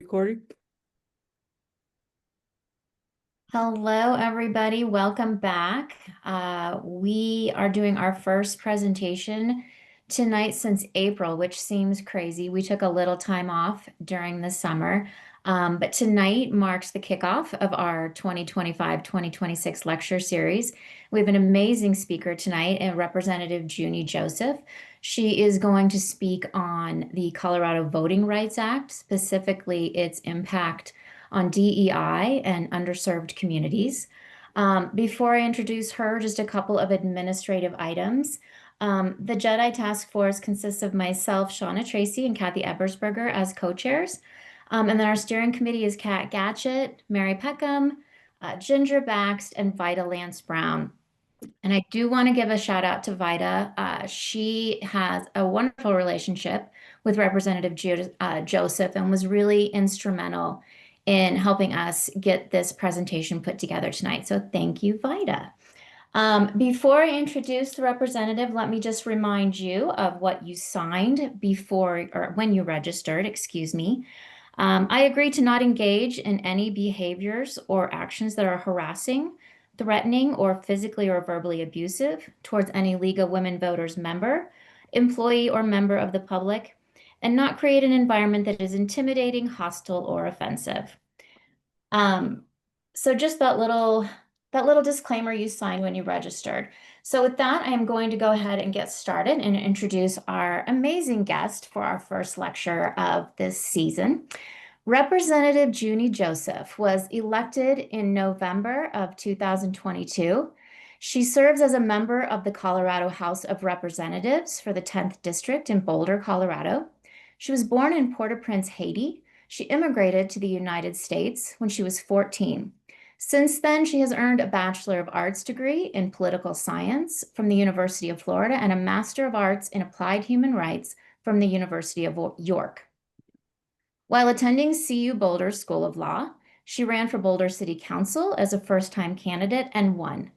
Recording. Hello, everybody. Welcome back. We are doing our first presentation tonight since April, which seems crazy. We took a little time off during the summer, but tonight marks the kickoff of our 2025-2026 lecture series. We have an amazing speaker tonight, Representative Junie Joseph. She is going to speak on the Colorado Voting Rights Act, specifically its impact on DEI and underserved communities. Before I introduce her, just a couple of administrative items. The JEDI task force consists of myself, Shauna Tracy, and Kathy Ebersberger as co-chairs. And then our steering committee is Kat Gatchett, Mary Peckham, Ginger Baxt, and Vida Lance Brown. And I do want to give a shout out to Vida. She has a wonderful relationship with Representative Joseph and was really instrumental in helping us get this presentation put together tonight. So thank you, Vida. Before I introduce the representative, let me just remind you of what you signed before or when you registered, excuse me. I agree to not engage in any behaviors or actions that are harassing, threatening, or physically or verbally abusive towards any League of Women Voters member, employee, or member of the public, and not create an environment that is intimidating, hostile, or offensive. Um, so just that little disclaimer you signed when you registered. So with that, I am going to go ahead and get started and introduce our amazing guest for our first lecture of this season. Representative Junie Joseph was elected in November of 2022. She serves as a member of the Colorado House of Representatives for the 10th District in Boulder, Colorado. She was born in Port-au-Prince, Haiti. She immigrated to the United States when she was 14. Since then, she has earned a Bachelor of Arts degree in Political Science from the University of Florida and a Master of Arts in Applied Human Rights from the University of York. While attending CU Boulder School of Law, she ran for Boulder City Council as a first-time candidate and won.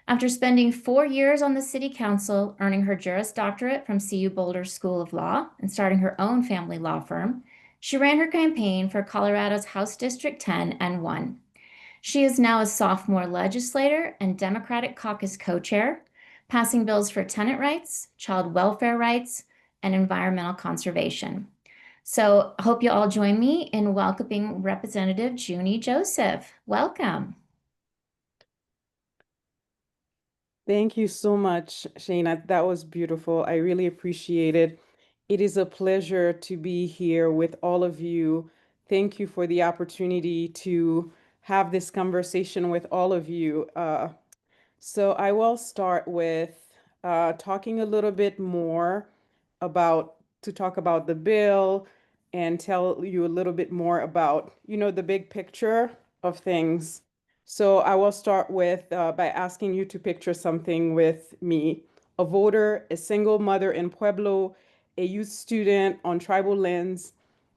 After spending 4 years on the City Council, earning her Juris Doctorate from CU Boulder School of Law, and starting her own family law firm, she ran her campaign for Colorado's House District 10 and won. She is now a sophomore legislator and Democratic Caucus co-chair, passing bills for tenant rights, child welfare rights, and environmental conservation. So I hope you all join me in welcoming Representative Junie Joseph. Welcome. Thank you so much, Shayna. That was beautiful. I really appreciate it. It is a pleasure to be here with all of you. Thank you for the opportunity to have this conversation with all of you. So I will start with talking a little bit more to talk about the bill and tell you a little bit more about, the big picture of things. So I will start with by asking you to picture something with me. A voter, a single mother in Pueblo, a youth student on tribal lands,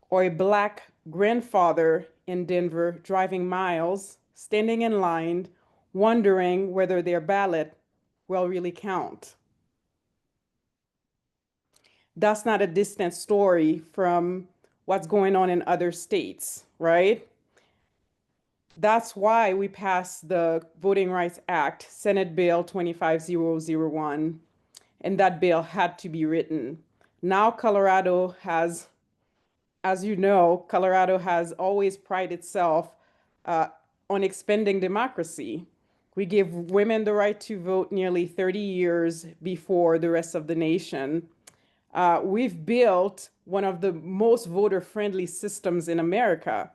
or a Black grandfather in Denver driving miles, standing in line, wondering whether their ballot will really count. That's not a distant story from what's going on in other states, right? That's why we passed the Voting Rights Act, Senate Bill 25001, and that bill had to be written. Now Colorado has, as you know, Colorado has always prided itself uh, on expanding democracy. We give women the right to vote nearly 30 years before the rest of the nation. We've built one of the most voter-friendly systems in America.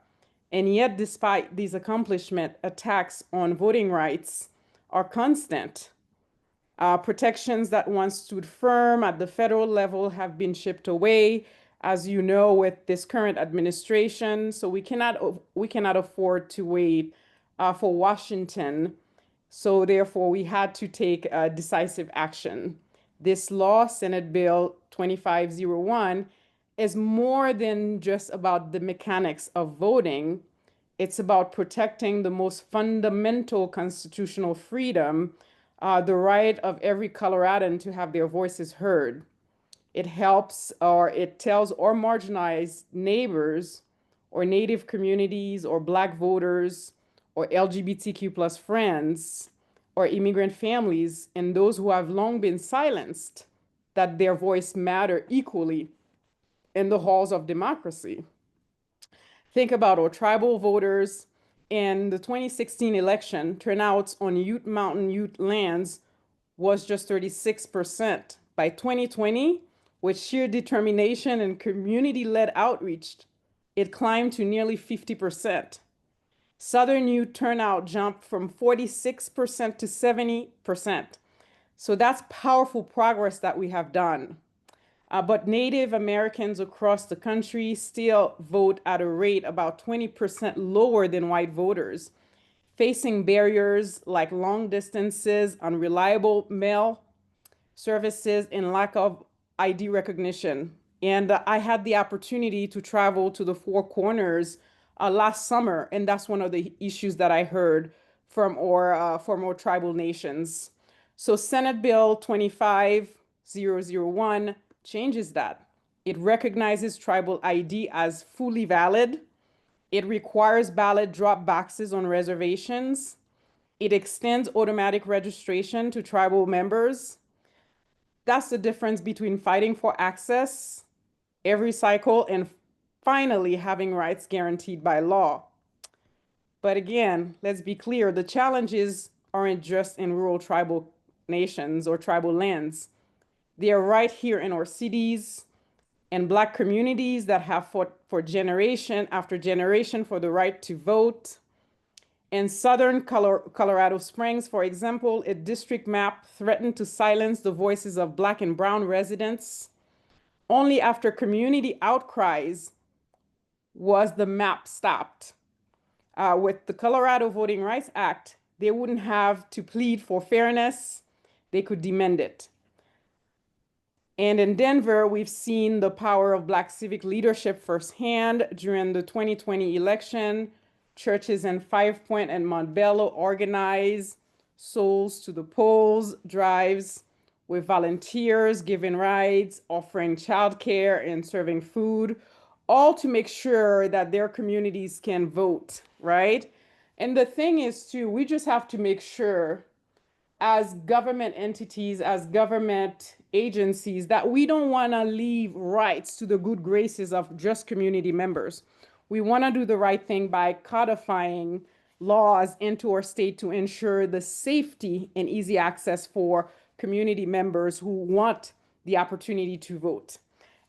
And yet, despite these accomplishments, attacks on voting rights are constant. Protections that once stood firm at the federal level have been chipped away, as you know, with this current administration. So we cannot afford to wait for Washington. So therefore, we had to take decisive action. This law, Senate Bill 2501, is more than just about the mechanics of voting. It's about protecting the most fundamental constitutional freedom, the right of every Coloradan to have their voices heard. It helps or it tells our marginalized neighbors or Native communities or Black voters or LGBTQ plus friends or immigrant families and those who have long been silenced, that their voice matter equally in the halls of democracy. Think about our tribal voters. In the 2016 election, turnouts on Ute Mountain Ute lands was just 36%. By 2020, with sheer determination and community-led outreach, it climbed to nearly 50%. Southern Ute turnout jumped from 46% to 70%. So that's powerful progress that we have done. But Native Americans across the country still vote at a rate about 20% lower than white voters, facing barriers like long distances, unreliable mail services, and lack of ID recognition. And I had the opportunity to travel to the Four Corners last summer, and that's one of the issues that I heard from our tribal nations. So Senate Bill 25001 changes that. It recognizes tribal ID as fully valid. It requires ballot drop boxes on reservations. It extends automatic registration to tribal members. That's the difference between fighting for access every cycle and finally having rights guaranteed by law. But again, let's be clear, the challenges aren't just in rural tribal nations or tribal lands. They are right here in our cities and Black communities that have fought for generation after generation for the right to vote. In southern Colorado Springs, for example, a district map threatened to silence the voices of Black and brown residents. Only after community outcries was the map stopped. With the Colorado Voting Rights Act, they wouldn't have to plead for fairness, they could demand it. And in Denver, we've seen the power of Black civic leadership firsthand during the 2020 election. Churches in Five Point and Montbello organized Souls to the Polls drives with volunteers giving rides, offering childcare, and serving food, all to make sure that their communities can vote, right? And the thing is, too, we just have to make sure as government entities, as government agencies, that we don't want to leave rights to the good graces of just community members. We want to do the right thing by codifying laws into our state to ensure the safety and easy access for community members who want the opportunity to vote.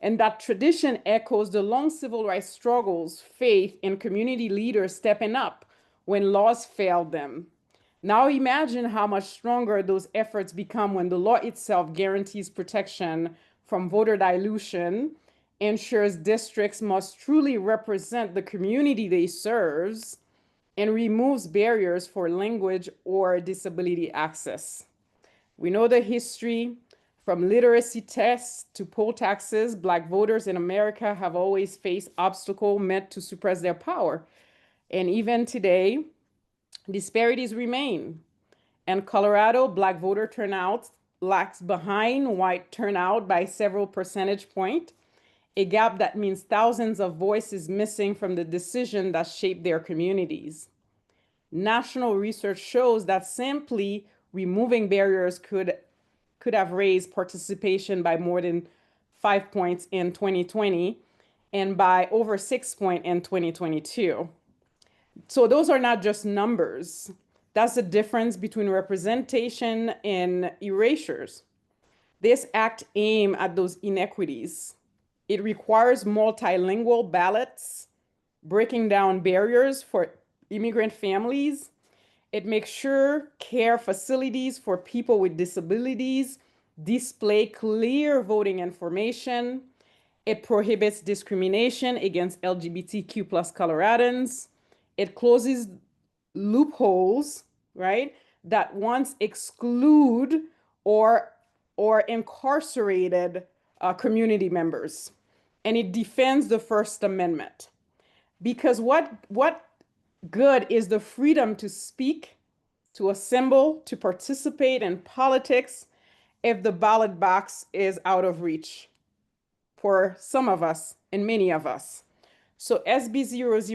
And that tradition echoes the long civil rights struggles, faith in community leaders stepping up when laws failed them. Now imagine how much stronger those efforts become when the law itself guarantees protection from voter dilution, ensures districts must truly represent the community they serve, and removes barriers for language or disability access. We know the history. From literacy tests to poll taxes, Black voters in America have always faced obstacles meant to suppress their power. And even today, disparities remain. In Colorado, Black voter turnout lags behind white turnout by several percentage points, a gap that means thousands of voices missing from the decision that shaped their communities. National research shows that simply removing barriers could have raised participation by more than 5 points in 2020 and by over 6 points in 2022. So those are not just numbers. That's the difference between representation and erasures. This act aims at those inequities. It requires multilingual ballots, breaking down barriers for immigrant families. It makes sure care facilities for people with disabilities display clear voting information. It prohibits discrimination against LGBTQ plus Coloradans. It closes loopholes, right, that once exclude or incarcerated community members. And it defends the First Amendment. Because what good is the freedom to speak, to assemble, to participate in politics if the ballot box is out of reach for some of us and many of us? So SB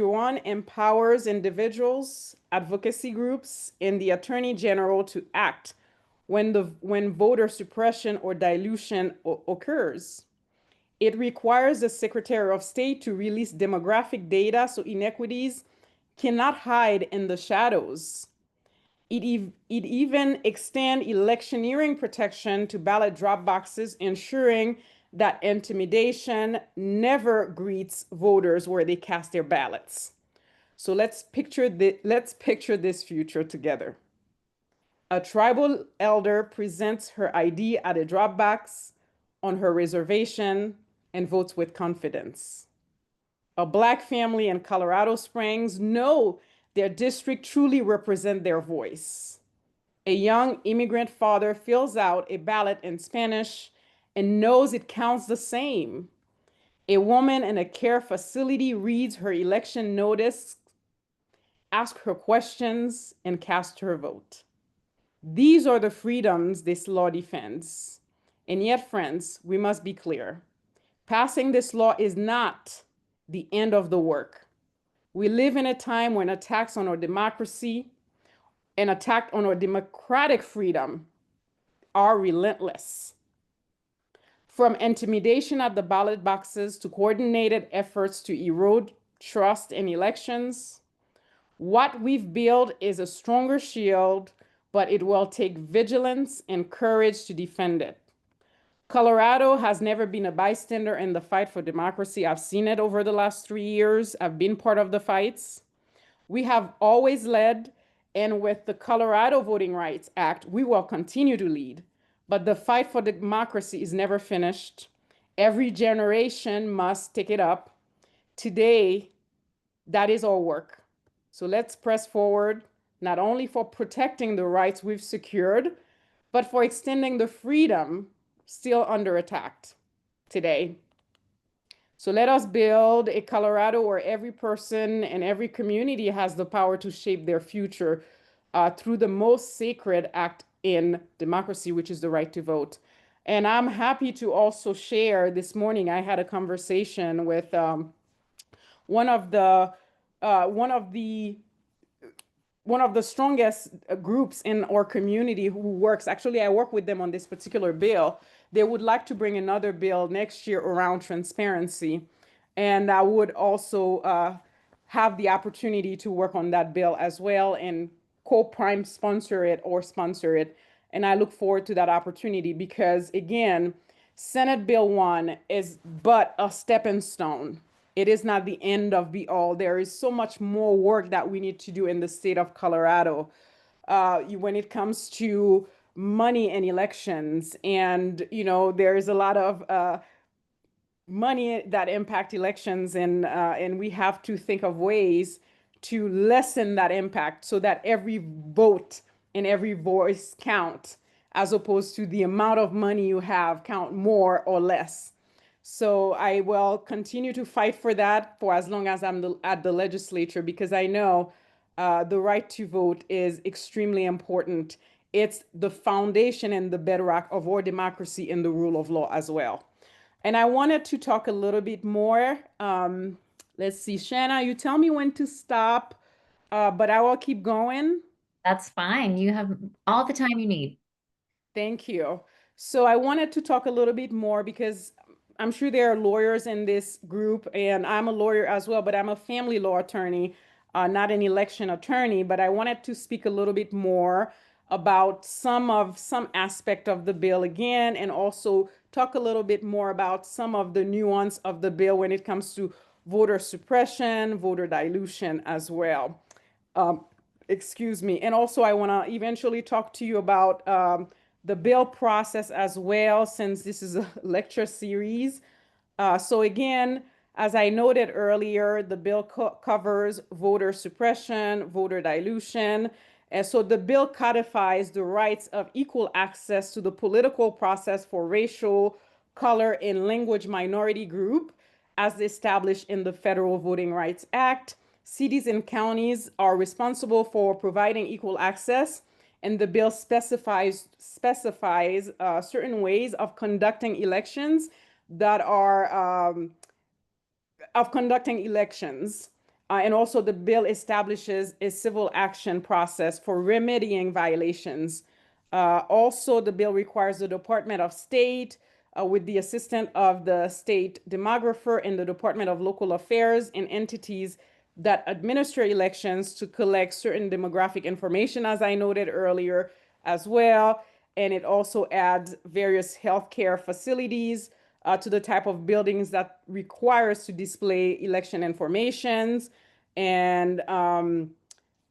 001 empowers individuals, advocacy groups, and the Attorney General to act when voter suppression or dilution occurs. It requires the Secretary of State to release demographic data so inequities cannot hide in the shadows. It even extends electioneering protection to ballot drop boxes, ensuring that intimidation never greets voters where they cast their ballots. So let's picture this future together. A tribal elder presents her ID at a drop box on her reservation and votes with confidence. A Black family in Colorado Springs know their district truly represents their voice. A young immigrant father fills out a ballot in Spanish and knows it counts the same. A woman in a care facility reads her election notice, asks her questions, and casts her vote. These are the freedoms this law defends. And yet, friends, we must be clear. Passing this law is not the end of the work. We live in a time when attacks on our democracy and attack on our democratic freedom are relentless. From intimidation at the ballot boxes to coordinated efforts to erode trust in elections, what we've built is a stronger shield, but it will take vigilance and courage to defend it. Colorado has never been a bystander in the fight for democracy. I've seen it over the last 3 years. I've been part of the fights. We have always led, and with the Colorado Voting Rights Act, we will continue to lead. But the fight for democracy is never finished. Every generation must take it up. Today, that is our work. So let's press forward, not only for protecting the rights we've secured, but for extending the freedom still under attack today. So let us build a Colorado where every person and every community has the power to shape their future through the most sacred act in democracy, which is the right to vote. And I'm happy to also share this morning, I had a conversation with one of the one of the one of the strongest groups in our community who works, actually, I work with them on this particular bill. They would like to bring another bill next year around transparency. And I would also have the opportunity to work on that bill as well and co-prime sponsor it or sponsor it. And I look forward to that opportunity because, again, Senate Bill 1 is but a stepping stone. It is not the end of be all. There is so much more work that we need to do in the state of Colorado when it comes to money and elections. And, there is a lot of money that impact elections, and we have to think of ways to lessen that impact so that every vote and every voice count, as opposed to the amount of money you have count more or less. So I will continue to fight for that for as long as I'm at the legislature, because I know the right to vote is extremely important. It's the foundation and the bedrock of our democracy and the rule of law as well. And I wanted to talk a little bit more. Let's see, Shanna, you tell me when to stop, but I will keep going. That's fine. You have all the time you need. Thank you. So I wanted to talk a little bit more because I'm sure there are lawyers in this group, and I'm a lawyer as well, but I'm a family law attorney, not an election attorney. But I wanted to speak a little bit more about some aspect of the bill again, and also talk a little bit more about some of the nuance of the bill when it comes to voter suppression, voter dilution as well. Excuse me. And also, I want to eventually talk to you about the bill process as well, since this is a lecture series. So again, as I noted earlier, the bill covers voter suppression, voter dilution. And so the bill codifies the rights of equal access to the political process for racial, color, and language minority group as established in the Federal Voting Rights Act. Cities and counties are responsible for providing equal access, and the bill specifies certain ways of conducting elections that are of conducting elections. And also the bill establishes a civil action process for remedying violations. Also, the bill requires the Department of State, with the assistance of the state demographer and the Department of Local Affairs and entities that administer elections, to collect certain demographic information, as I noted earlier as well. And it also adds various healthcare facilities to the type of buildings that requires to display election informations, and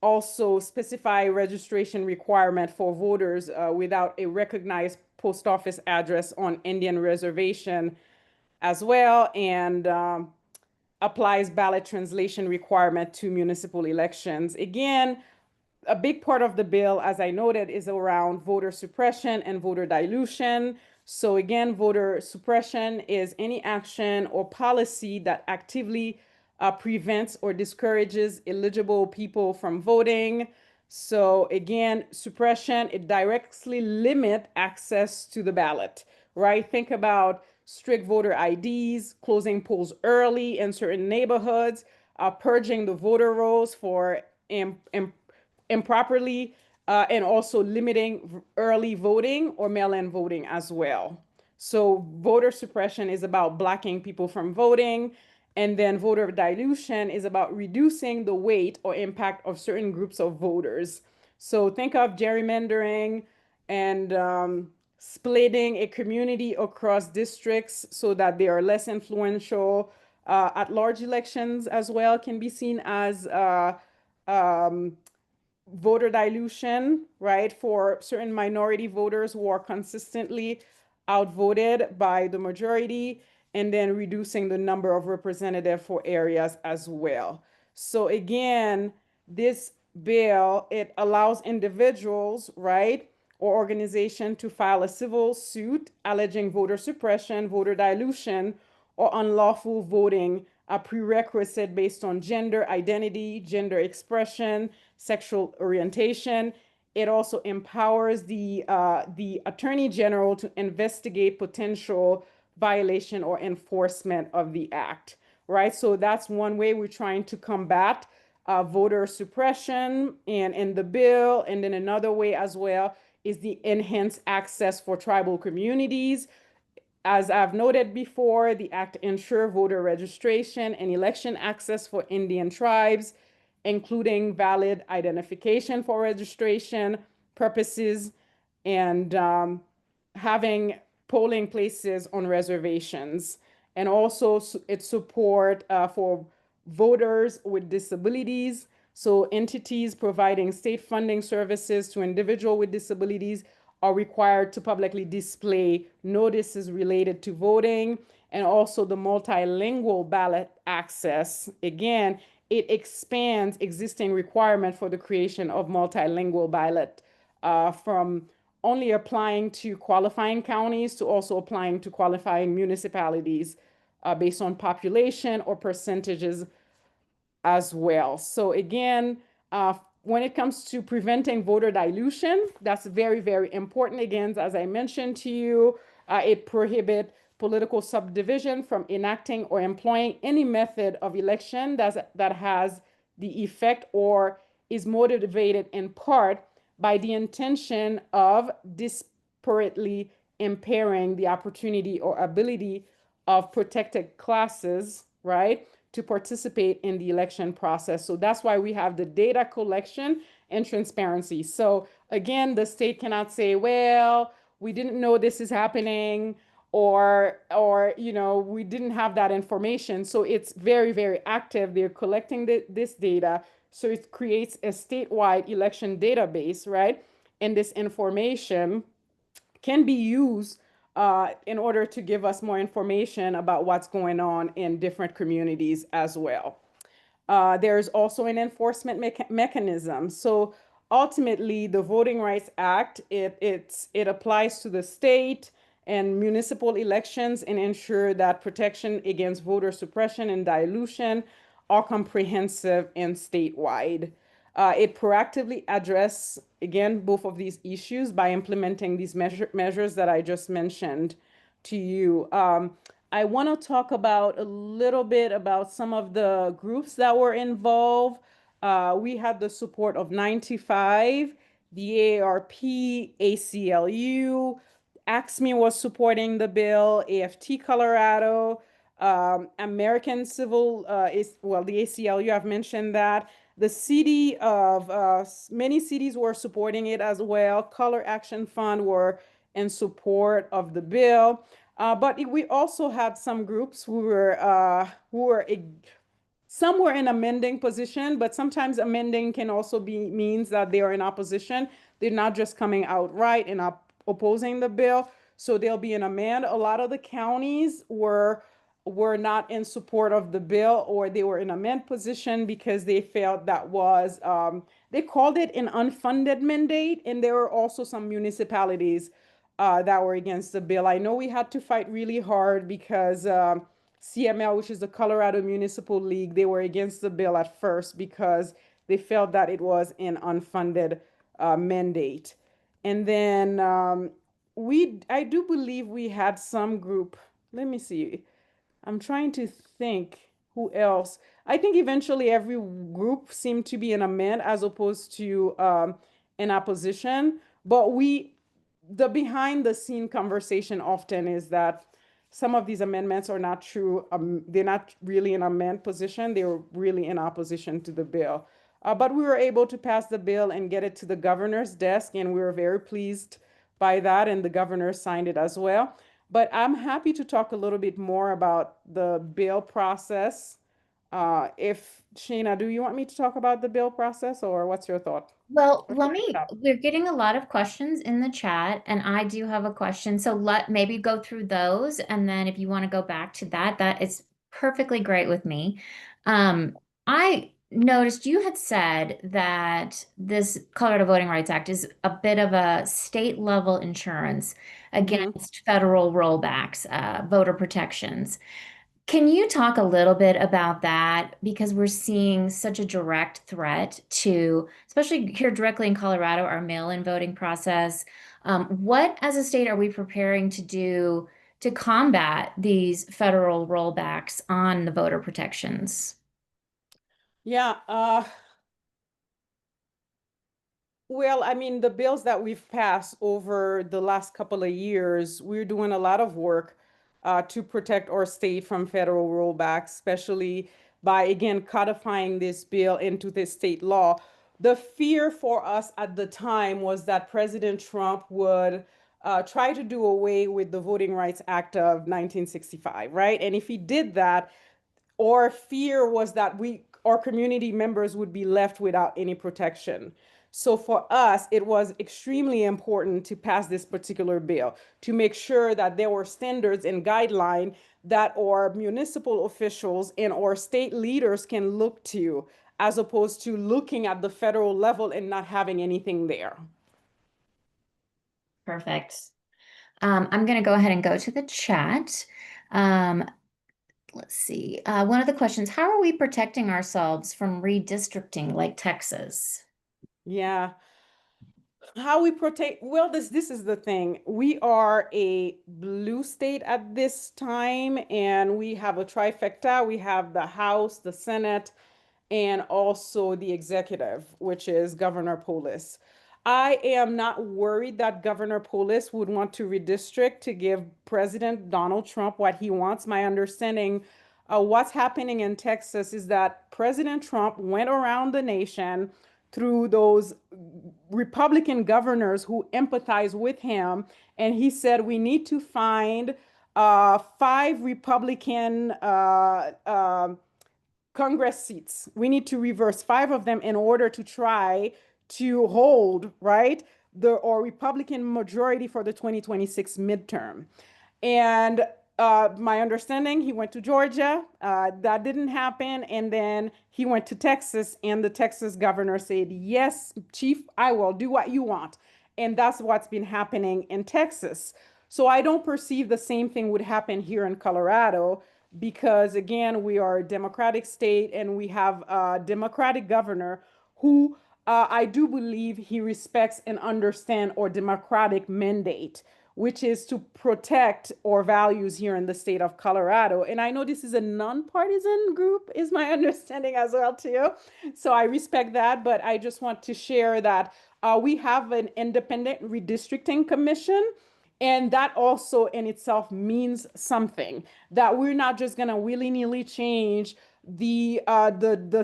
also specify registration requirement for voters without a recognized post office address on Indian reservation as well, and applies ballot translation requirement to municipal elections. Again, a big part of the bill, as I noted, is around voter suppression and voter dilution. So again, voter suppression is any action or policy that actively prevents or discourages eligible people from voting. So again, suppression, it directly limits access to the ballot, right? Think about strict voter IDs, closing polls early in certain neighborhoods, purging the voter rolls for improperly, and also limiting early voting or mail-in voting as well. So voter suppression is about blocking people from voting, and then voter dilution is about reducing the weight or impact of certain groups of voters. So think of gerrymandering and splitting a community across districts so that they are less influential. At large elections as well can be seen as um, voter dilution, right, for certain minority voters who are consistently outvoted by the majority, and then reducing the number of representatives for areas as well. So again, this bill, it allows individuals, right, or organization to file a civil suit alleging voter suppression, voter dilution, or unlawful voting, a prerequisite based on gender identity, gender expression, sexual orientation. It also empowers the Attorney General to investigate potential violation or enforcement of the act, right? So that's one way we're trying to combat voter suppression and in the bill. And then another way as well is the enhanced access for tribal communities. As I've noted before, the act ensures voter registration and election access for Indian tribes, including valid identification for registration purposes, and having polling places on reservations. And also it support for voters with disabilities. So entities providing state funding services to individuals with disabilities are required to publicly display notices related to voting, and also the multilingual ballot access. Again, it expands existing requirement for the creation of multilingual ballot from only applying to qualifying counties to also applying to qualifying municipalities based on population or percentages as well. So again, when it comes to preventing voter dilution, that's very, very important. Again, as I mentioned to you, it prohibits political subdivision from enacting or employing any method of election that has the effect or is motivated in part by the intention of disparately impairing the opportunity or ability of protected classes, right, to participate in the election process. So that's why we have the data collection and transparency. So again, the state cannot say, well, we didn't know this is happening, or we didn't have that information. So it's very, very active. They're collecting this data. So it creates a statewide election database, right? And this information can be used in order to give us more information about what's going on in different communities as well. There's also an enforcement mechanism. So ultimately, the Voting Rights Act, it applies to the state and municipal elections and ensure that protection against voter suppression and dilution are comprehensive and statewide. It proactively addresses, again, both of these issues by implementing these measures that I just mentioned to you. I want to talk about a little bit about some of the groups that were involved. We had the support of 95, the AARP, ACLU, AXME was supporting the bill, AFT Colorado, American Civil, well, the ACLU, I've mentioned that. The city of, many cities were supporting it as well. Color Action Fund were in support of the bill. But we also had some groups who were some were in amending position, but sometimes amending can also be means that they are in opposition. They're not just coming outright and opposing the bill. So they'll be an amend. A lot of the counties were not in support of the bill, or they were in amend position because they felt that was they called it an unfunded mandate, and there were also some municipalities that were against the bill. I know we had to fight really hard because CML, which is the Colorado Municipal League, they were against the bill at first because they felt that it was an unfunded mandate. And then I do believe we had some group. Let me see. I'm trying to think who else. I think eventually every group seemed to be an amend as opposed to an opposition. But the behind the scene conversation often is that some of these amendments are not true. They're not really in amend position. They were really in opposition to the bill. But we were able to pass the bill and get it to the governor's desk, and we were very pleased by that, and the governor signed it as well. But I'm happy to talk a little bit more about the bill process. If Shayna, do you want me to talk about the bill process, or what's your thought? Well, Or should I stop? we're getting a lot of questions in the chat, and I do have a question. So let maybe go through those, and then if you want to go back to that, that is perfectly great with me. I noticed you had said that this Colorado Voting Rights Act is a bit of a state level insurance Mhm. against federal rollbacks, voter protections. Can you talk a little bit about that? Because we're seeing such a direct threat to, especially here directly in Colorado, our mail-in voting process. What, as a state, are we preparing to do to combat these federal rollbacks on the voter protections? Yeah, well, I mean, the bills that we've passed over the last couple of years, we're doing a lot of work to protect our state from federal rollbacks, especially by, again, codifying this bill into the state law. The fear for us at the time was that President Trump would try to do away with the Voting Rights Act of 1965, right? And if he did that, our fear was that our community members would be left without any protection. So for us, it was extremely important to pass this particular bill to make sure that there were standards and guidelines that our municipal officials and our state leaders can look to, as opposed to looking at the federal level and not having anything there. Perfect. I'm going to go ahead and go to the chat. Um, let's see. One of the questions, how are we protecting ourselves from redistricting like Texas? Yeah. How we protect, well, this is the thing. We are a blue state at this time, and we have a trifecta. We have the House, the Senate, and also the executive, which is Governor Polis. I am not worried that Governor Polis would want to redistrict to give President Donald Trump what he wants. My understanding, what's happening in Texas is that President Trump went around the nation through those Republican governors who empathize with him, and he said we need to find five Republican Congress seats. We need to reverse five of them in order to try to hold, right, the or Republican majority for the 2026 midterm. And my understanding, he went to Georgia. That didn't happen. And then he went to Texas, and the Texas governor said, "Yes, Chief, I will do what you want." And that's what's been happening in Texas. So I don't perceive the same thing would happen here in Colorado because, again, we are a Democratic state and we have a Democratic governor who I do believe he respects and understands our democratic mandate. which is to protect our values here in the state of Colorado. And I know this is a nonpartisan group, is my understanding as well too. So I respect that, but I just want to share that we have an independent redistricting commission. And that also in itself means something, that we're not just going to willy-nilly change the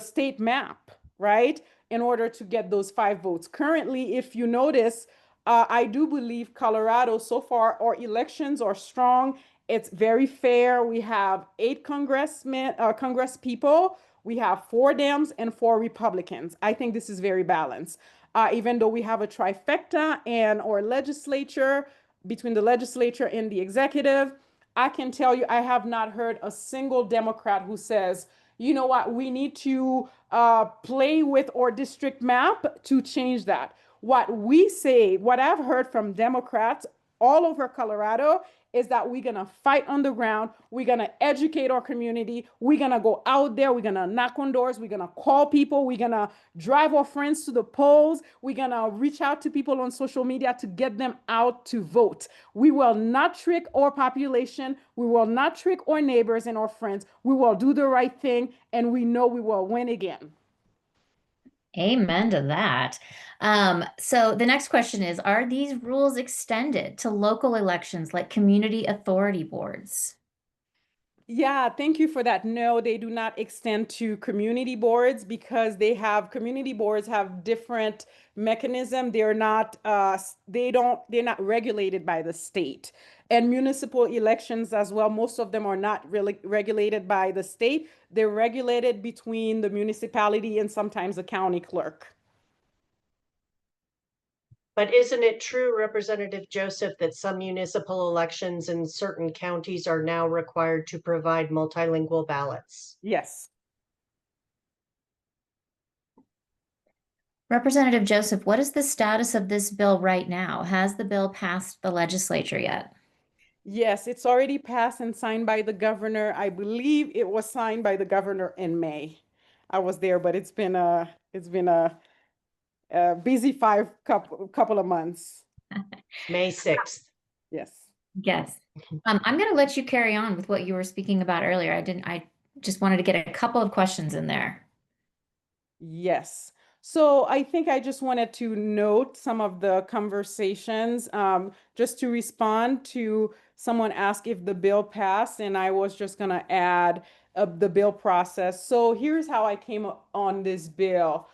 state map, right? In order to get those 5 votes. Currently, if you notice, I do believe Colorado, so far, our elections are strong. It's very fair. We have 8 Congress people. We have 4 Dems and 4 Republicans. I think this is very balanced. Even though we have a trifecta and our legislature, between the legislature and the executive, I can tell you, I have not heard a single Democrat who says, you know what, we need to play with our district map to change that. What we say, what I've heard from Democrats all over Colorado is that we're going to fight on the ground. We're going to educate our community. We're going to go out there. We're going to knock on doors. We're going to call people. We're going to drive our friends to the polls. We're going to reach out to people on social media to get them out to vote. We will not trick our population. We will not trick our neighbors and our friends. We will do the right thing, and we know we will win again. Amen to that. So the next question is, are these rules extended to local elections like community authority boards? Yeah, thank you for that. No, they do not extend to community boards because community boards have different mechanism. They're not regulated by the state. And municipal elections as well, most of them are not really regulated by the state. They're regulated between the municipality and sometimes the county clerk. But isn't it true, Representative Joseph, that some municipal elections in certain counties are now required to provide multilingual ballots? Yes. Representative Joseph, what is the status of this bill right now? Has the bill passed the legislature yet? Yes, it's already passed and signed by the governor. I believe it was signed by the governor in May. I was there, but it's been a busy couple of months. May 6th. Yes. Yes. I'm going to let you carry on with what you were speaking about earlier. I just wanted to get a couple of questions in there. Yes. So I think I just wanted to note some of the conversations, just to respond to someone asked if the bill passed, and I was just going to add the bill process. So here's how I came on this bill.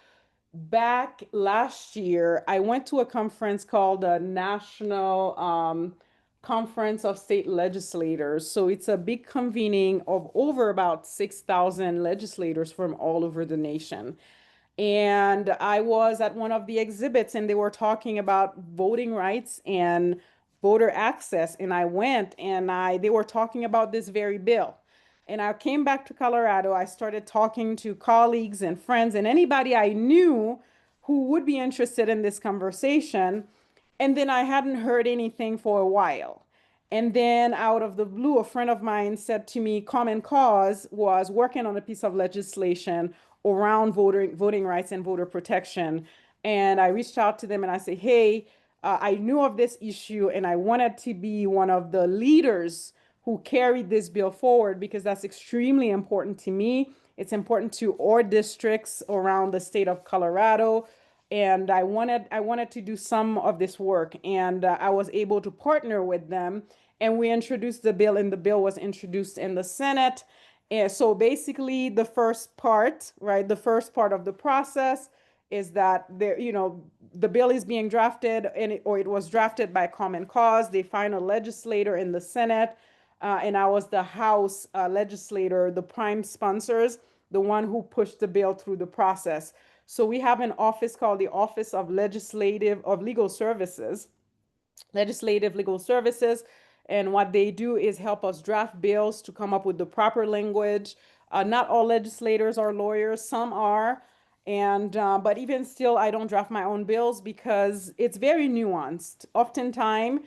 Back last year, I went to a conference called the National Conference of State Legislators. So it's a big convening of over about 6,000 legislators from all over the nation. And I was at one of the exhibits and they were talking about voting rights and voter access. And I went and they were talking about this very bill. And I came back to Colorado. I started talking to colleagues and friends and anybody I knew who would be interested in this conversation. And then I hadn't heard anything for a while. And then out of the blue, a friend of mine said to me, Common Cause was working on a piece of legislation around voting rights and voter protection. And I reached out to them and I said, hey, I knew of this issue and I wanted to be one of the leaders who carried this bill forward because that's extremely important to me. It's important to our districts around the state of Colorado. And I wanted to do some of this work, and I was able to partner with them, and we introduced the bill, and the bill was introduced in the Senate. And so basically, the first part, right, the first part of the process is that the bill is being drafted, or it was drafted by Common Cause. They find a legislator in the Senate, and I was the House legislator, the prime sponsors, the one who pushed the bill through the process. So we have an office called the Office of Legal Services, Legislative Legal Services. And what they do is help us draft bills to come up with the proper language. Not all legislators are lawyers, some are. And but even still, I don't draft my own bills because it's very nuanced. Oftentimes,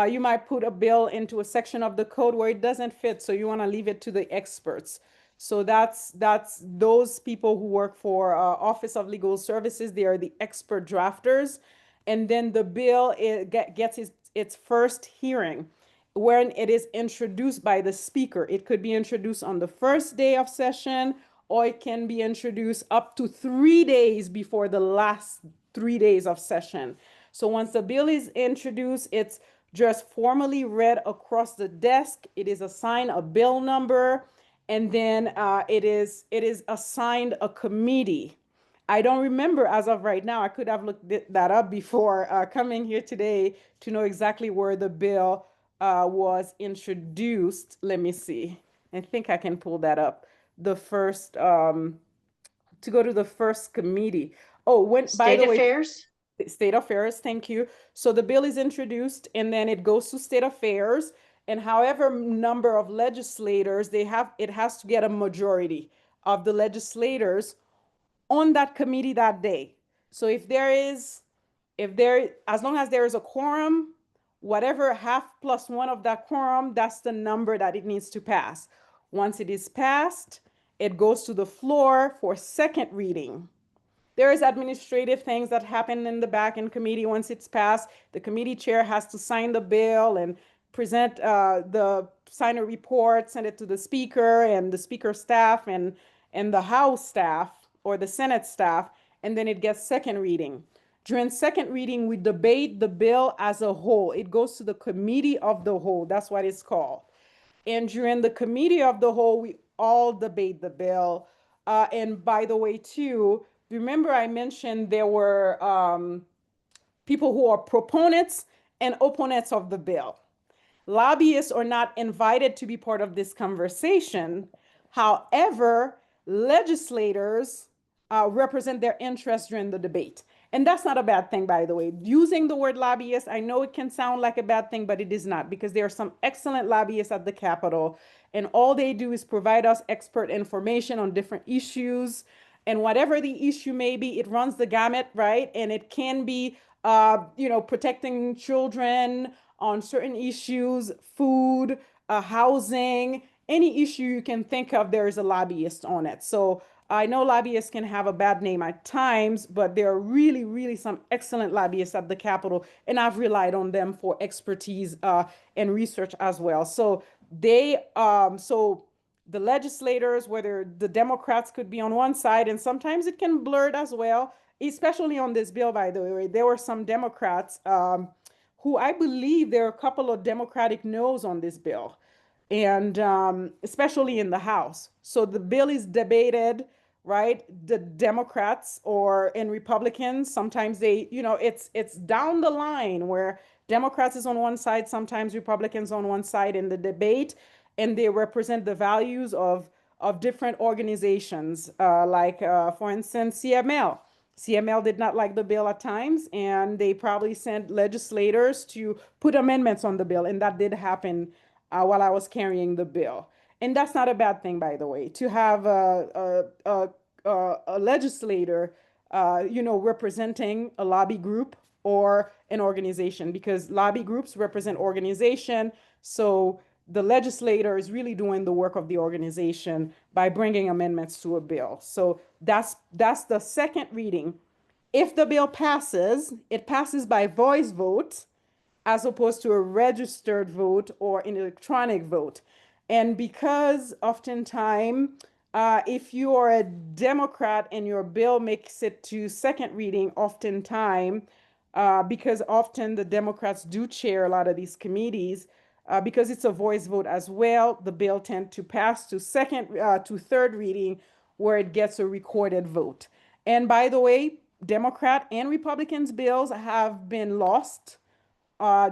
you might put a bill into a section of the code where it doesn't fit, so you want to leave it to the experts. So that's those people who work for Office of Legal Services. They are the expert drafters, and then the bill gets its first hearing, when it is introduced by the speaker. It could be introduced on the first day of session, or it can be introduced up to 3 days before the last 3 days of session. So once the bill is introduced, it's just formally read across the desk. It is assigned a bill number, and then it is assigned a committee. I don't remember as of right now. I could have looked that up before coming here today to know exactly where the bill was introduced. Let me see. I think I can pull that up. The first, to go to the first committee. Oh, when, by State the way, Affairs? State Affairs, thank you. So the bill is introduced and then it goes to State Affairs. And however number of legislators they have, it has to get a majority of the legislators on that committee that day. So as long as there is a quorum, whatever half plus one of that quorum, that's the number that it needs to pass. Once it is passed, it goes to the floor for second reading. There is administrative things that happen in the back in committee. Once it's passed, the committee chair has to sign the bill and present the signer report, send it to the speaker and the speaker staff and the House staff or the Senate staff, and then it gets second reading. During second reading, we debate the bill as a whole. It goes to the committee of the whole. That's what it's called. And during the committee of the whole, we all debate the bill. And by the way, too, remember I mentioned there were people who are proponents and opponents of the bill. Lobbyists are not invited to be part of this conversation. However, legislators represent their interests during the debate. And that's not a bad thing, by the way. Using the word lobbyist, I know it can sound like a bad thing, but it is not, because there are some excellent lobbyists at the Capitol, and all they do is provide us expert information on different issues. And whatever the issue may be, it runs the gamut, right? And it can be, protecting children on certain issues, food, housing, any issue you can think of, there is a lobbyist on it. So I know lobbyists can have a bad name at times, but there are really, really some excellent lobbyists at the Capitol, and I've relied on them for expertise and research as well. So the legislators, whether the Democrats could be on one side, and sometimes it can blur it as well, especially on this bill, by the way. There were some Democrats who I believe there are a couple of Democratic no's on this bill, and especially in the House. So the bill is debated, right? The Democrats and Republicans, sometimes it's down the line where Democrats is on one side, sometimes Republicans on one side in the debate, and they represent the values of different organizations, for instance, CML. CML did not like the bill at times, and they probably sent legislators to put amendments on the bill, and that did happen while I was carrying the bill. And that's not a bad thing, by the way, to have a legislator, representing a lobby group or an organization, because lobby groups represent organization. So the legislator is really doing the work of the organization by bringing amendments to a bill. So that's the second reading. If the bill passes, it passes by voice vote as opposed to a registered vote or an electronic vote. And because oftentimes, if you are a Democrat and your bill makes it to second reading, oftentimes, because often the Democrats do chair a lot of these committees, because it's a voice vote as well, the bill tends to pass to third reading, where it gets a recorded vote. And by the way, Democrat and Republicans bills have been lost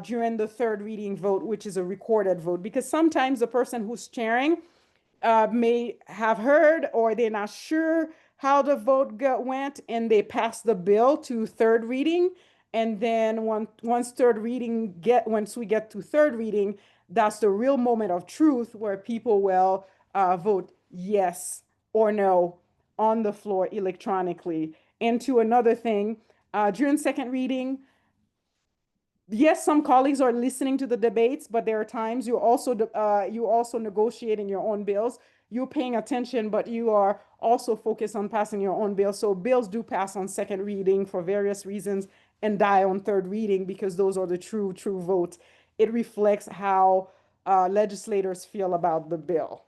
during the third reading vote, which is a recorded vote, because sometimes the person who's chairing may have heard, or they're not sure how the vote went, and they pass the bill to third reading. And then once we get to third reading, that's the real moment of truth, where people will vote yes or no on the floor electronically. And to another thing, during second reading, yes, some colleagues are listening to the debates, but there are times you also negotiating your own bills. You're paying attention, but you are also focused on passing your own bill. So bills do pass on second reading for various reasons, and die on third reading because those are the true votes. It reflects how legislators feel about the bill.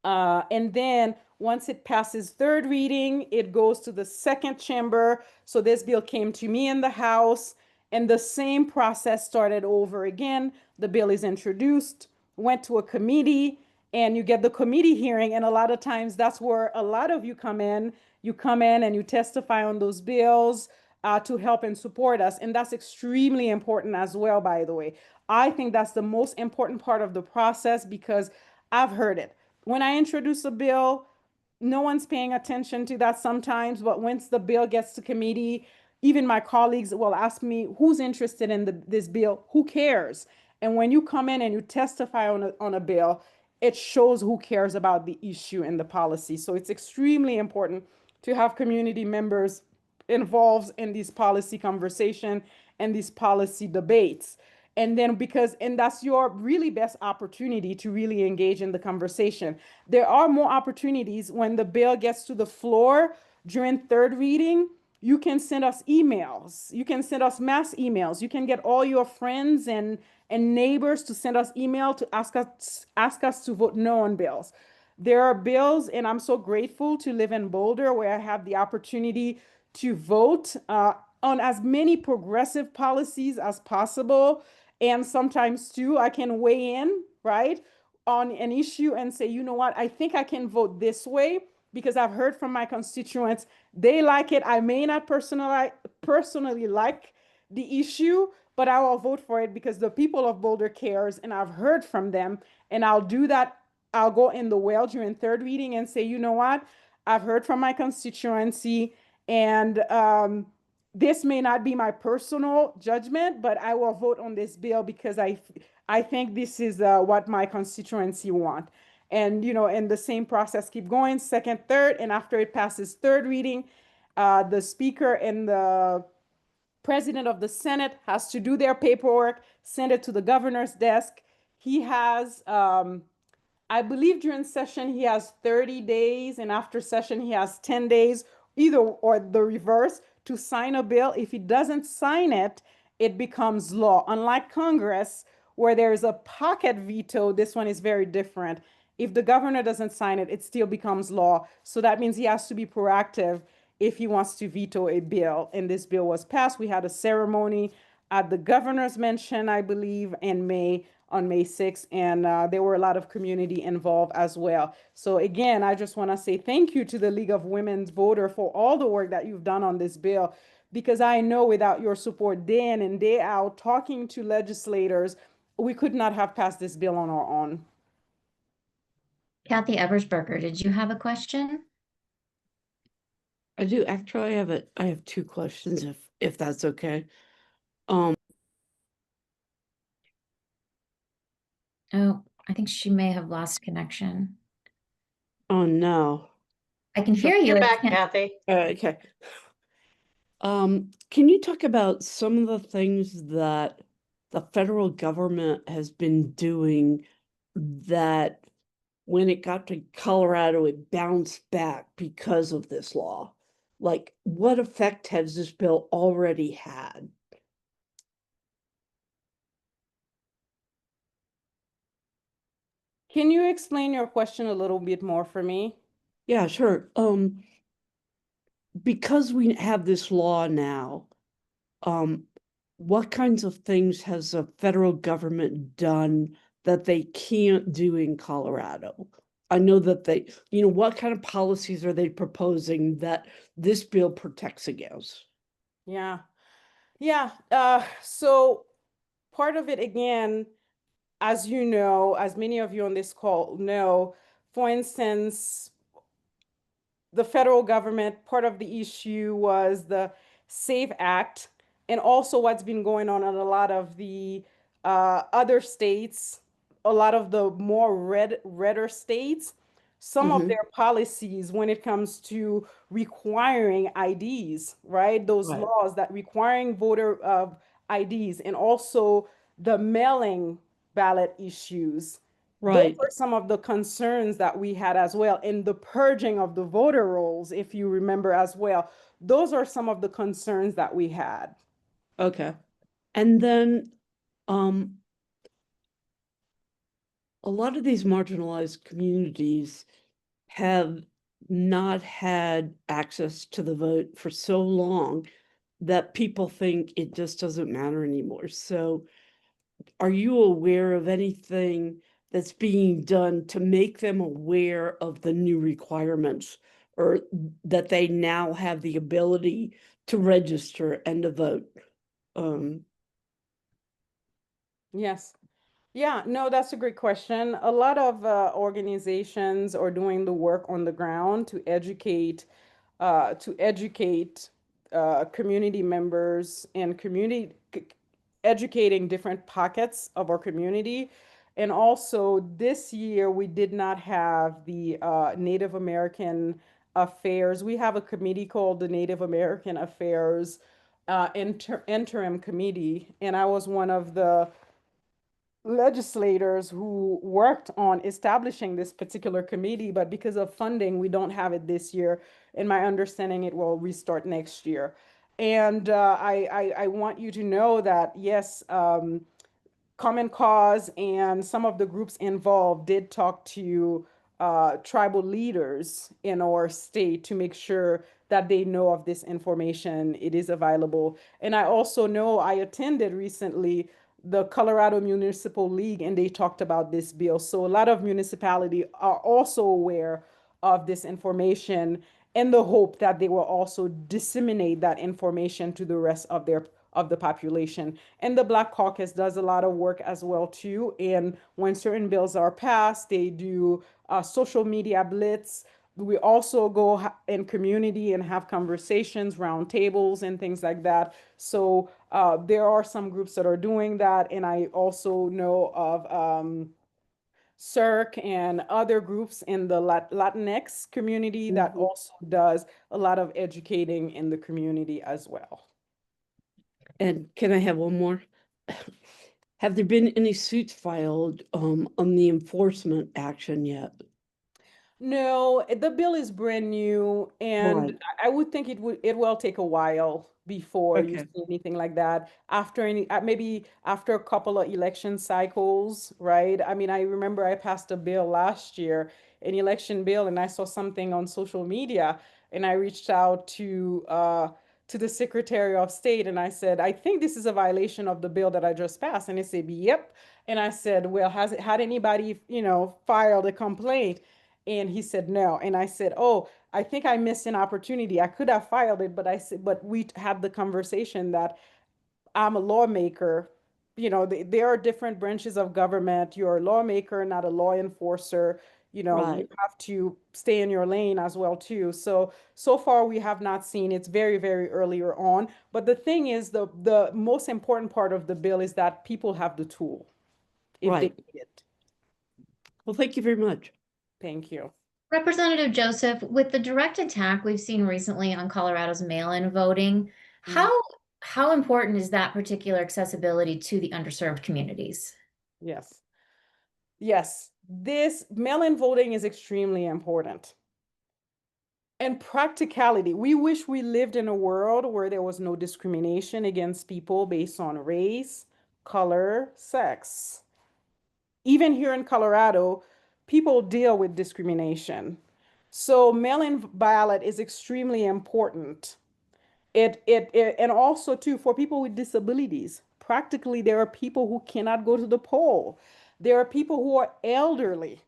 And then once it passes third reading, it goes to the second chamber. So this bill came to me in the House, and the same process started over again. The bill is introduced, went to a committee, and you get the committee hearing. And a lot of times that's where a lot of you come in. You come in and you testify on those bills to help and support us. And that's extremely important as well, by the way. I think that's the most important part of the process because I've heard it. When I introduce a bill, no one's paying attention to that sometimes, but once the bill gets to committee, even my colleagues will ask me, who's interested in this bill? Who cares? And when you come in and you testify on a bill, it shows who cares about the issue and the policy. So it's extremely important to have community members involved in these policy conversation and these policy debates. And then and that's your really best opportunity to really engage in the conversation. There are more opportunities when the bill gets to the floor during third reading. You can send us emails. You can send us mass emails. You can get all your friends and neighbors to send us email to ask us to vote no on bills. There are bills, and I'm so grateful to live in Boulder where I have the opportunity to vote on as many progressive policies as possible. And sometimes too, I can weigh in, right, on an issue and say, you know what, I think I can vote this way because I've heard from my constituents, they like it. I may not personally like the issue, but I will vote for it because the people of Boulder cares and I've heard from them. And I'll do that. I'll go in the well during third reading and say, you know what, I've heard from my constituency and this may not be my personal judgment, but I will vote on this bill because I think this is what my constituency want. And, and the same process keep going, second, third, and after it passes third reading, the speaker and the president of the Senate has to do their paperwork, send it to the governor's desk. He has, I believe during session, he has 30 days, and after session, he has 10 days, either or the reverse, to sign a bill. If he doesn't sign it, it becomes law. Unlike Congress, where there's a pocket veto, this one is very different. If the governor doesn't sign it, it still becomes law. So that means he has to be proactive if he wants to veto a bill. And this bill was passed. We had a ceremony at the governor's mansion, I believe, on May 6th, and there were a lot of community involved as well. So again, I just want to say thank you to the League of Women's Voter for all the work that you've done on this bill, because I know without your support day in and day out, talking to legislators, we could not have passed this bill on our own. Kathy Eversberger, did you have a question? I do. Actually, I have two questions if that's okay. Um, Oh, I think she may have lost connection. oh no. I can hear you. You're I back, can't- Kathy. Okay. Can you talk about some of the things that the federal government has been doing that when it got to Colorado, it bounced back because of this law? Like, what effect has this bill already had? Can you explain your question a little bit more for me? Yeah, sure. Because we have this law now, what kinds of things has the federal government done that they can't do in Colorado? I know that what kind of policies are they proposing that this bill protects against? Yeah. Yeah. So part of it, again, as you know, as many of you on this call know, for instance, the federal government, part of the issue was the SAVE Act, and also what's been going on in a lot of the other states, a lot of the more redder states, some of their policies when it comes to requiring IDs, right? Those Right. laws that requiring voter IDs, and also the mailing ballot issues. Right. Those are some of the concerns that we had as well in the purging of the voter rolls, if you remember as well. Those are some of the concerns that we had. Okay. And then, um, a lot of these marginalized communities have not had access to the vote for so long that people think it just doesn't matter anymore. So are you aware of anything that's being done to make them aware of the new requirements, or that they now have the ability to register and to vote? Um, Yes. Yeah, no, that's a great question. A lot of organizations are doing the work on the ground to educate community members and educating different pockets of our community. And also, this year we did not have the Native American Affairs. We have a committee called the Native American Affairs Interim Committee, and I was one of the legislators who worked on establishing this particular committee, but because of funding, we don't have it this year. In my understanding, it will restart next year. And I want you to know that, yes, Common Cause and some of the groups involved did talk to tribal leaders in our state to make sure that they know of this information. It is available. And I also know I attended recently the Colorado Municipal League and they talked about this bill. So a lot of municipalities are also aware of this information in the hope that they will also disseminate that information to the rest of the population. And the Black Caucus does a lot of work as well too. And when certain bills are passed, they do social media blitz. We also go in community and have conversations, round tables, and things like that. So there are some groups that are doing that, and I also know of CIRC and other groups in the Latinx community that Mhm. also does a lot of educating in the community as well. And can I have one more? Have there been any suits filed on the enforcement action yet? No, the bill is brand new, and Right. I would think it will take a while before you Okay. see anything like that. After any maybe after a couple of election cycles, right? I mean, I remember I passed a bill last year, an election bill, and I saw something on social media, and I reached out to the Secretary of State, and I said, I think this is a violation of the bill that I just passed, and they said, yep. And I said, well, has it had anybody, filed a complaint? And he said no. And I said, oh, I think I missed an opportunity. I could have filed it, but I said, but we had the conversation that I'm a lawmaker. There are different branches of government. You're a lawmaker, not a law enforcer. You Right. have to stay in your lane as well too. So far we have not seen. It's very, very earlier on. But the thing is, the most important part of the bill is that people have the tool if they Right. need it. Well, thank you very much. Thank you. Representative Joseph, with the direct attack we've seen recently on Colorado's mail-in voting, Mhm. how important is that particular accessibility to the underserved communities? Yes. Yes, this mail-in voting is extremely important. And practicality, we wish we lived in a world where there was no discrimination against people based on race, color, sex. Even here in Colorado, people deal with discrimination. So mail-in ballot is extremely important. And also too for people with disabilities. Practically, there are people who cannot go to the poll. There are people who are elderly,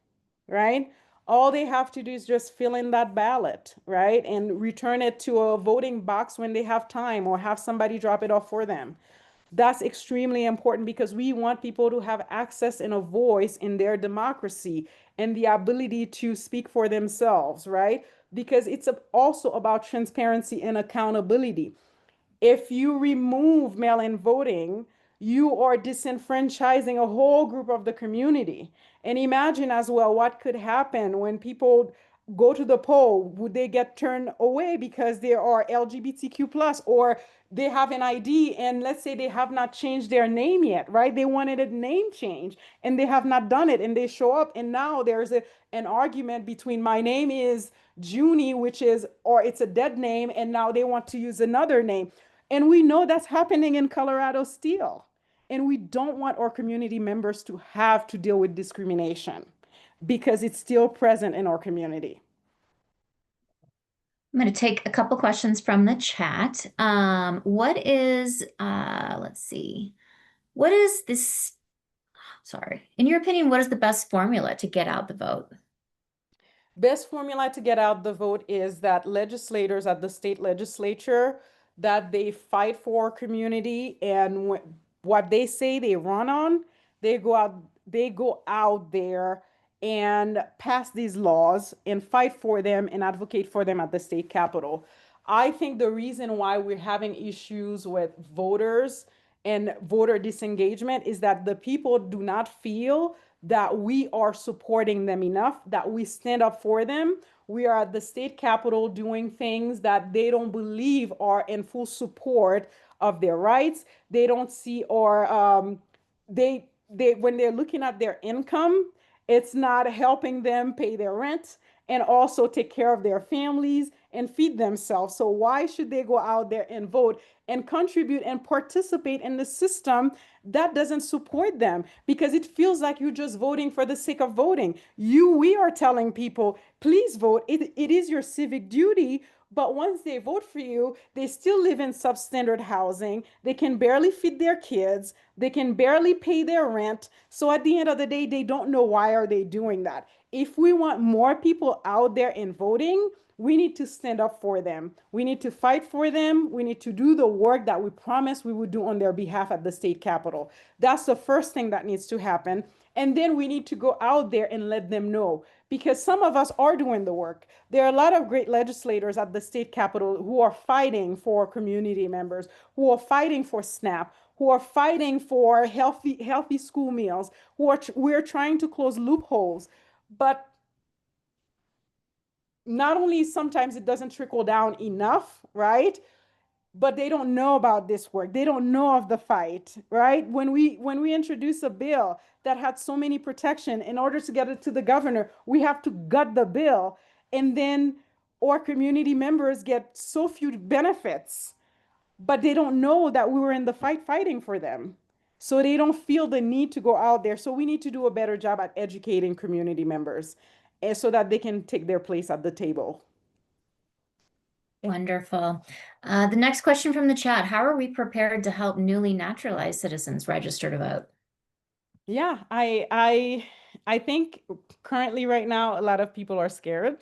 right? All they have to do is just fill in that ballot, right? And return it to a voting box when they have time or have somebody drop it off for them. That's extremely important because we want people to have access and a voice in their democracy and the ability to speak for themselves, right? Because it's also about transparency and accountability. If you remove mail-in voting, you are disenfranchising a whole group of the community. And imagine as well what could happen when people go to the poll. Would they get turned away because they are LGBTQ plus, or they have an ID and let's say they have not changed their name yet, right? They wanted a name change and they have not done it and they show up and now there's an argument between my name is Junie, which is, or it's a dead name, and now they want to use another name. And we know that's happening in Colorado still. And we don't want our community members to have to deal with discrimination because it's still present in our community. I'm going to take a couple questions from the chat. What is, let's see, what is this? Sorry. In your opinion, what is the best formula to get out the vote? Best formula to get out the vote is that legislators at the state legislature, that they fight for our community, and what they say they run on, they go out there and pass these laws and fight for them and advocate for them at the state capitol. I think the reason why we're having issues with voters and voter disengagement is that the people do not feel that we are supporting them enough, that we stand up for them. We are at the state capitol doing things that they don't believe are in full support of their rights. They don't see, or they when they're looking at their income, it's not helping them pay their rent and also take care of their families and feed themselves. So why should they go out there and vote and contribute and participate in the system that doesn't support them? Because it feels like you're just voting for the sake of voting. We are telling people, please vote. It is your civic duty. But once they vote for you, they still live in substandard housing. They can barely feed their kids. They can barely pay their rent. So at the end of the day, they don't know why are they doing that. If we want more people out there in voting, we need to stand up for them. We need to fight for them. We need to do the work that we promised we would do on their behalf at the state capitol. That's the first thing that needs to happen. And then we need to go out there and let them know, because some of us are doing the work. There are a lot of great legislators at the state capitol who are fighting for community members, who are fighting for SNAP, who are fighting for healthy school meals, we're trying to close loopholes. But not only sometimes it doesn't trickle down enough, right? But they don't know about this work. They don't know of the fight, right? When we introduce a bill that had so many protection, in order to get it to the governor, we have to gut the bill, and then our community members get so few benefits, but they don't know that we were in the fight fighting for them. So they don't feel the need to go out there. So we need to do a better job at educating community members, so that they can take their place at the table. Wonderful. The next question from the chat, how are we prepared to help newly naturalized citizens register to vote? Yeah, I think currently right now a lot of people are scared,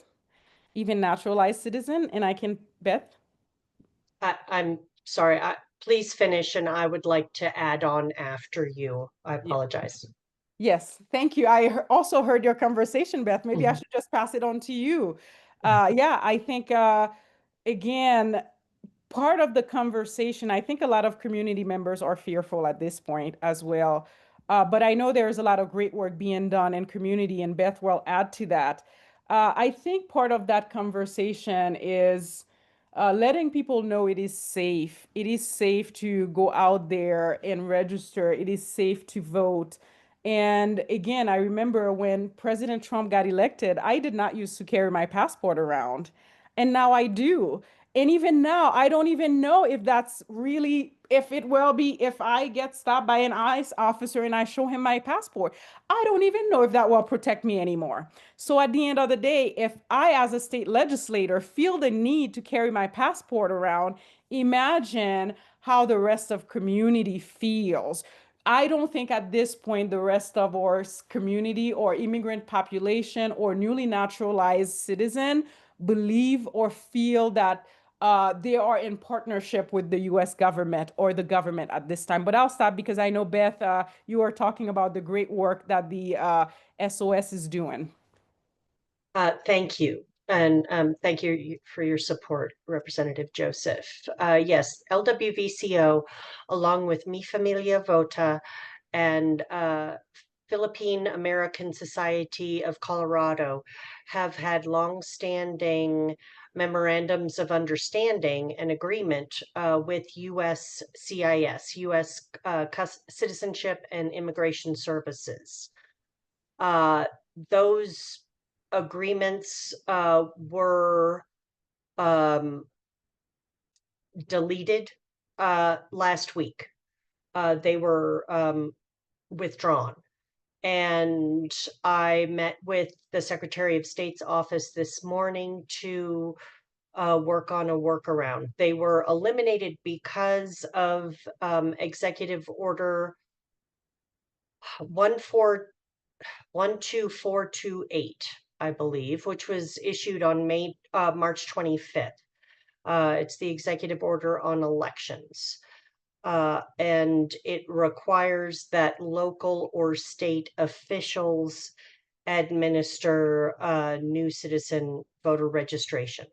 even naturalized citizen, and I can Beth. I'm sorry. Please finish, and I would like to add on after you. I Yeah. apologize. Yes, thank you. Also heard your conversation, Beth. Maybe I should just pass it on to you. Yeah, I think again, part of the conversation, I think a lot of community members are fearful at this point as well. But I know there's a lot of great work being done in community, and Beth will add to that. I think part of that conversation is letting people know it is safe. It is safe to go out there and register. It is safe to vote. And again, I remember when President Trump got elected, I did not used to carry my passport around. And now I do. And even now, I don't even know if that's really, if it will be, if I get stopped by an ICE officer and I show him my passport, I don't even know if that will protect me anymore. So at the end of the day, if I, as a state legislator, feel the need to carry my passport around, imagine how the rest of community feels. I don't think at this point the rest of our community or immigrant population or newly naturalized citizen believe or feel that they are in partnership with the US government or the government at this time. But I'll stop because I know, Beth, you are talking about the great work that the SOS is doing. Thank you. And thank you for your support, Representative Joseph. Yes, LWVCO, along with Mi Familia Vota and Philippine American Society of Colorado, have had long-standing memorandums of understanding and agreement with USCIS, U.S. Citizenship and Immigration Services. Those agreements were deleted last week. They were withdrawn. And I met with the Secretary of State's office this morning to work on a workaround. They were eliminated because of Executive Order 12428, I believe, which was issued on March 25th. It's the Executive Order on Elections. And it requires that local or state officials administer new citizen voter registration.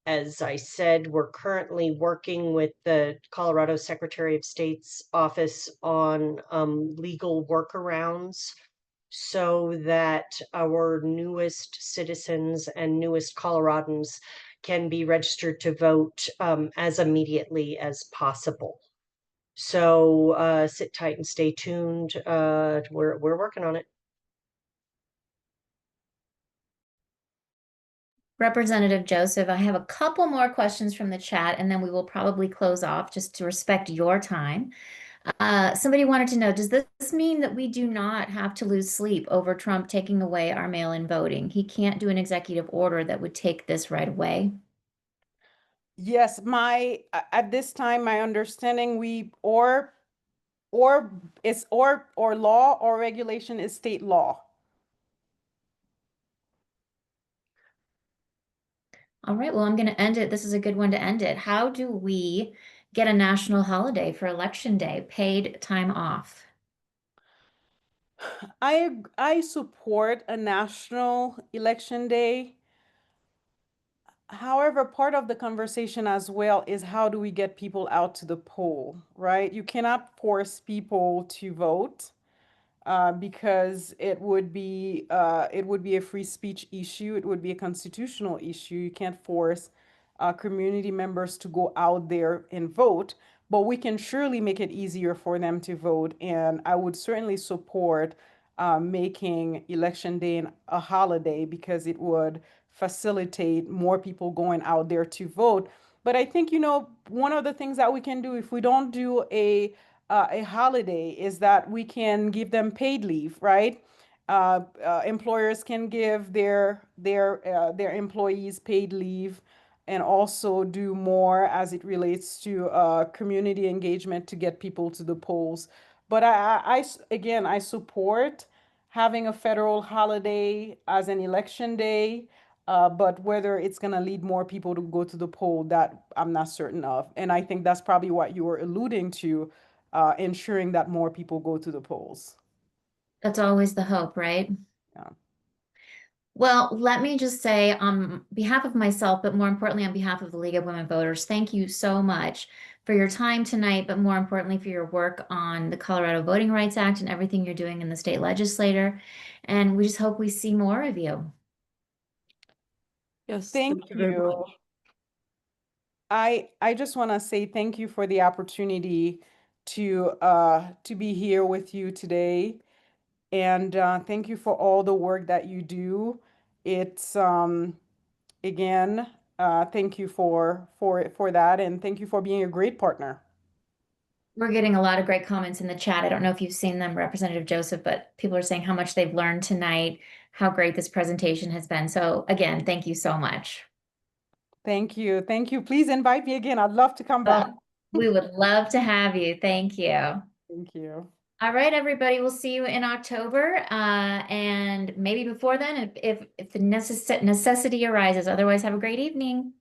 As I said, we're currently working with the Colorado Secretary of State's office on legal workarounds so that our newest citizens and newest Coloradans can be registered to vote as immediately as possible. So sit tight and stay tuned. We're working on it. Representative Joseph, I have a couple more questions from the chat, and then we will probably close off just to respect your time. Somebody wanted to know, does this mean that we do not have to lose sleep over Trump taking away our mail-in voting? He can't do an executive order that would take this right away. Yes, at this time, my understanding, or law or regulation is state law. All right, well, I'm going to end it. This is a good one to end it. How do we get a national holiday for Election Day, paid time off? I support a national election day. However, part of the conversation as well is how do we get people out to the poll, right? You cannot force people to vote. Because it would be a free speech issue. It would be a constitutional issue. You can't force community members to go out there and vote, but we can surely make it easier for them to vote. And I would certainly support making Election Day a holiday because it would facilitate more people going out there to vote. But I think, one of the things that we can do if we don't do a holiday is that we can give them paid leave, right? Employers can give their employees paid leave and also do more as it relates to community engagement to get people to the polls. But again, I support having a federal holiday as an election day. But whether it's going to lead more people to go to the poll, that I'm not certain of. And I think that's probably what you were alluding to, ensuring that more people go to the polls. That's always the hope, right? Yeah. Well, let me just say on behalf of myself, but more importantly on behalf of the League of Women Voters, thank you so much for your time tonight, but more importantly for your work on the Colorado Voting Rights Act and everything you're doing in the state legislature. And we just hope we see more of you. Yes, Thank thank you very you. much. I just want to say thank you for the opportunity to be here with you today. And thank you for all the work that you do. It's again, thank you for that, and thank you for being a great partner. We're getting a lot of great comments in the chat. I don't know if you've seen them, Representative Joseph, but people are saying how much they've learned tonight, how great this presentation has been. So again, thank you so much. Thank you. Thank you. Please invite me again. I'd love to come back. Oh, we would love to have you. Thank you. Thank you. All right, everybody, we'll see you in October, and maybe before then, if the necessity arises. Otherwise, have a great evening.